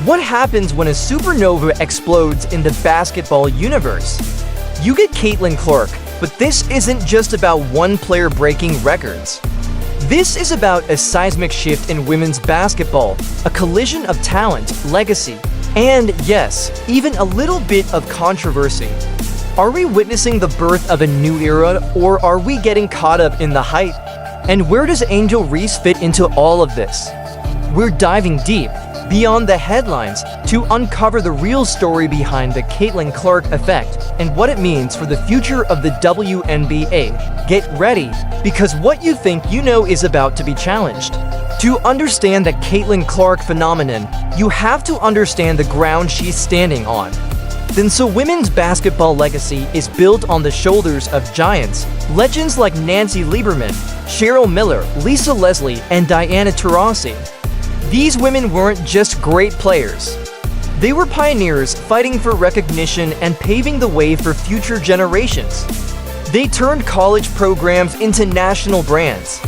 What happens when a supernova explodes in the basketball universe? You get Caitlin Clark, but this isn't just about one player breaking records. This is about a seismic shift in women's basketball, a collision of talent, legacy, and yes, even a little bit of controversy. Are we witnessing the birth of a new era, or are we getting caught up in the hype? And where does Angel Reese fit into all of this? We're diving deep, beyond the headlines, to uncover the real story behind the Caitlin Clark effect and what it means for the future of the WNBA. Get ready, because what you think you know is about to be challenged. To understand the Caitlin Clark phenomenon, you have to understand the ground she's standing on. So women's basketball legacy is built on the shoulders of giants, legends like Nancy Lieberman, Cheryl Miller, Lisa Leslie, and Diana Taurasi. These women weren't just great players. They were pioneers fighting for recognition and paving the way for future generations. They turned college programs into national brands.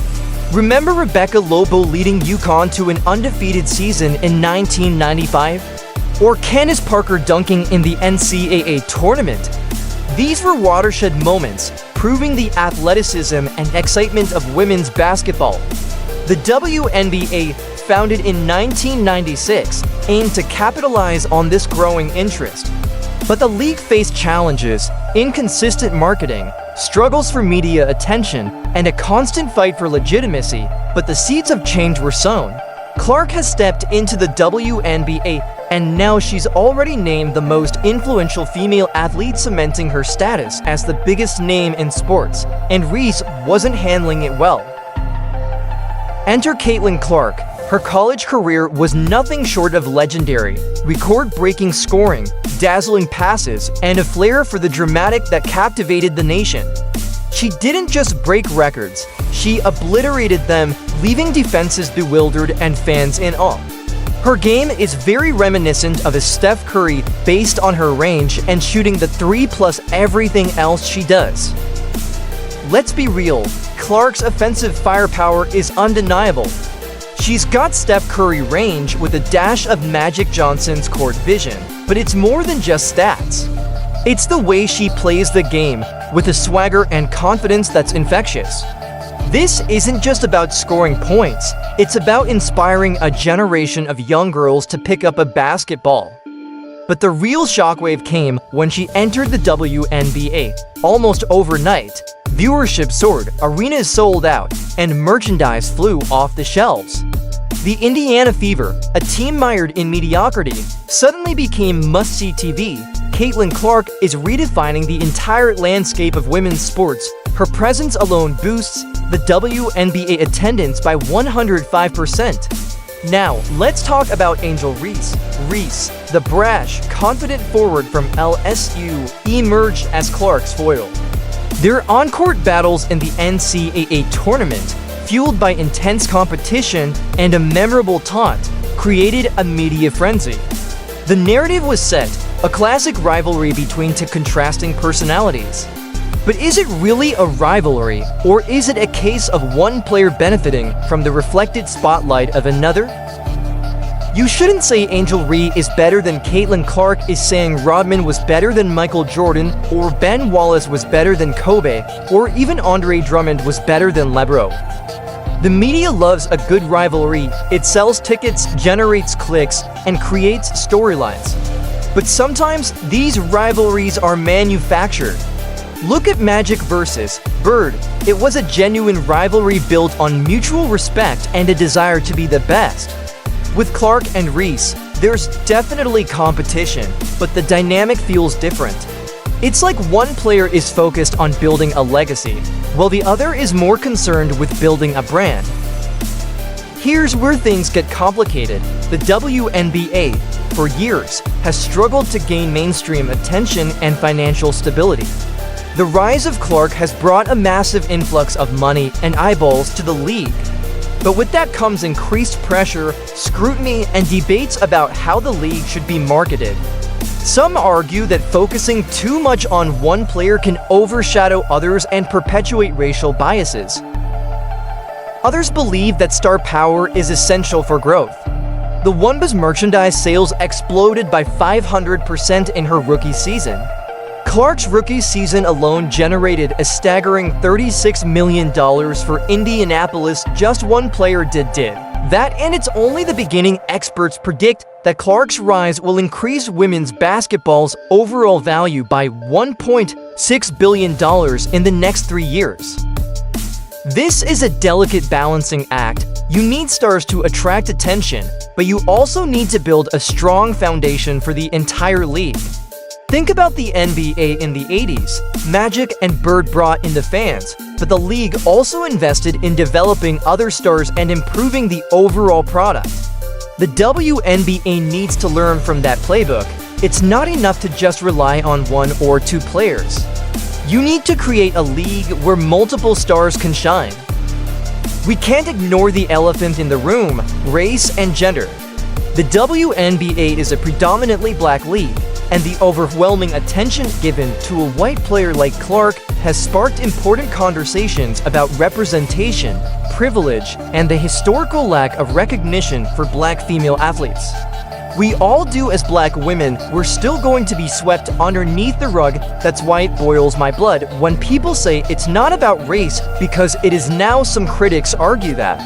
Remember Rebecca Lobo leading UConn to an undefeated season in 1995? Or Candace Parker dunking in the NCAA tournament? These were watershed moments, proving the athleticism and excitement of women's basketball. The WNBA, founded in 1996, aimed to capitalize on this growing interest. But the league faced challenges, inconsistent marketing, struggles for media attention, and a constant fight for legitimacy, but the seeds of change were sown. Clark has stepped into the WNBA, and now she's already named the most influential female athlete, cementing her status as the biggest name in sports, and Reese wasn't handling it well. Enter Caitlin Clark. Her college career was nothing short of legendary. Record-breaking scoring, dazzling passes, and a flair for the dramatic that captivated the nation. She didn't just break records, she obliterated them, leaving defenses bewildered and fans in awe. Her game is very reminiscent of a Steph Curry based on her range and shooting the three plus everything else she does. Let's be real, Clark's offensive firepower is undeniable. She's got Steph Curry range with a dash of Magic Johnson's court vision, but it's more than just stats. It's the way she plays the game, with a swagger and confidence that's infectious. This isn't just about scoring points, it's about inspiring a generation of young girls to pick up a basketball. But the real shockwave came when she entered the WNBA. Almost overnight, viewership soared, arenas sold out, and merchandise flew off the shelves. The Indiana Fever, a team mired in mediocrity, suddenly became must-see TV. Caitlin Clark is redefining the entire landscape of women's sports. Her presence alone boosts the WNBA attendance by 105%. Now, let's talk about Angel Reese. Reese, the brash, confident forward from LSU, emerged as Clark's foil. Their on-court battles in the NCAA tournament, fueled by intense competition and a memorable taunt, created a media frenzy. The narrative was set, a classic rivalry between two contrasting personalities. But is it really a rivalry, or is it a case of one player benefiting from the reflected spotlight of another? You shouldn't say Angel Reese is better than Caitlin Clark is saying Rodman was better than Michael Jordan, or Ben Wallace was better than Kobe, or even Andre Drummond was better than LeBron. The media loves a good rivalry. It sells tickets, generates clicks, and creates storylines. But sometimes these rivalries are manufactured. Look at Magic versus Bird. It was a genuine rivalry built on mutual respect and a desire to be the best. With Clark and Reese, there's definitely competition, but the dynamic feels different. It's like one player is focused on building a legacy, while the other is more concerned with building a brand. Here's where things get complicated. The WNBA, for years, has struggled to gain mainstream attention and financial stability. The rise of Clark has brought a massive influx of money and eyeballs to the league. But with that comes increased pressure, scrutiny, and debates about how the league should be marketed. Some argue that focusing too much on one player can overshadow others and perpetuate racial biases. Others believe that star power is essential for growth. The WNBA's merchandise sales exploded by 500% in her rookie season. Clark's rookie season alone generated a staggering $36 million for Indianapolis. Just one player did. That, and it's only the beginning. Experts predict that Clark's rise will increase women's basketball's overall value by $1.6 billion in the next 3 years. This is a delicate balancing act. You need stars to attract attention, but you also need to build a strong foundation for the entire league. Think about the NBA in the 80s. Magic and Bird brought in the fans, but the league also invested in developing other stars and improving the overall product. The WNBA needs to learn from that playbook. It's not enough to just rely on 1 or 2 players. You need to create a league where multiple stars can shine. We can't ignore the elephant in the room: race and gender. The WNBA is a predominantly black league, and the overwhelming attention given to a white player like Clark has sparked important conversations about representation, privilege, and the historical lack of recognition for black female athletes. We all do as black women. We're still going to be swept underneath the rug. That's why it boils my blood when people say it's not about race, because it is now. Some critics argue that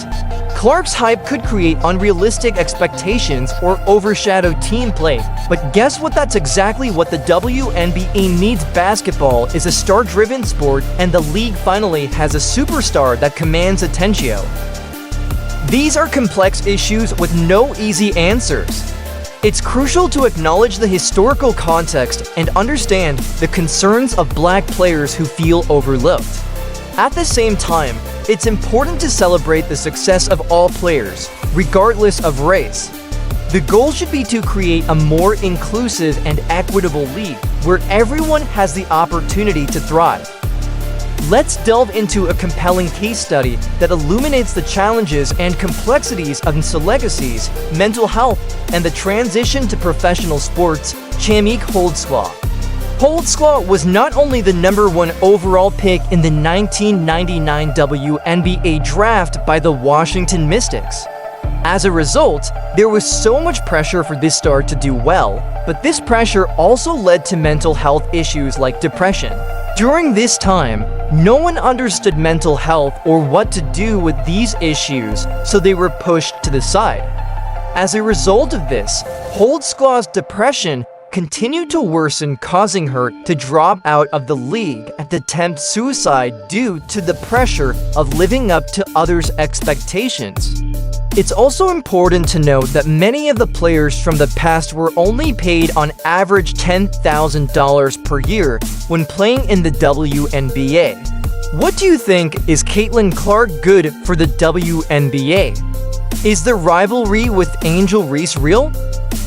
Clark's hype could create unrealistic expectations or overshadow team play. But guess what? That's exactly what the WNBA needs. Basketball is a star-driven sport, and the league finally has a superstar that commands attention. These are complex issues with no easy answers. It's crucial to acknowledge the historical context and understand the concerns of black players who feel overlooked. At the same time, it's important to celebrate the success of all players, regardless of race. The goal should be to create a more inclusive and equitable league where everyone has the opportunity to thrive. Let's delve into a compelling case study that illuminates the challenges and complexities of legacies, mental health, and the transition to professional sports. Chamique Holdsclaw. Holdsclaw was not only the #1 overall pick in the 1999 WNBA draft by the Washington Mystics. As a result, there was so much pressure for this star to do well, but this pressure also led to mental health issues like depression. During this time, no one understood mental health or what to do with these issues, so they were pushed to the side. As a result of this, Holdsclaw's depression continued to worsen, causing her to drop out of the league and attempt suicide due to the pressure of living up to others' expectations. It's also important to note that many of the players from the past were only paid on average $10,000 per year when playing in the WNBA. What do you think? Is Caitlin Clark good for the WNBA? Is the rivalry with Angel Reese real?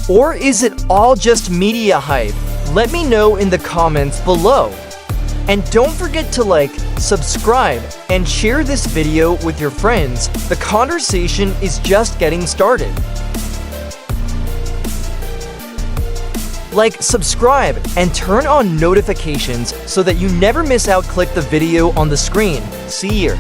Or is it all just media hype? Let me know in the comments below. And don't forget to like, subscribe, and share this video with your friends. The conversation is just getting started. Like, subscribe, and turn on notifications so that you never miss out. Click the video on the screen. See you.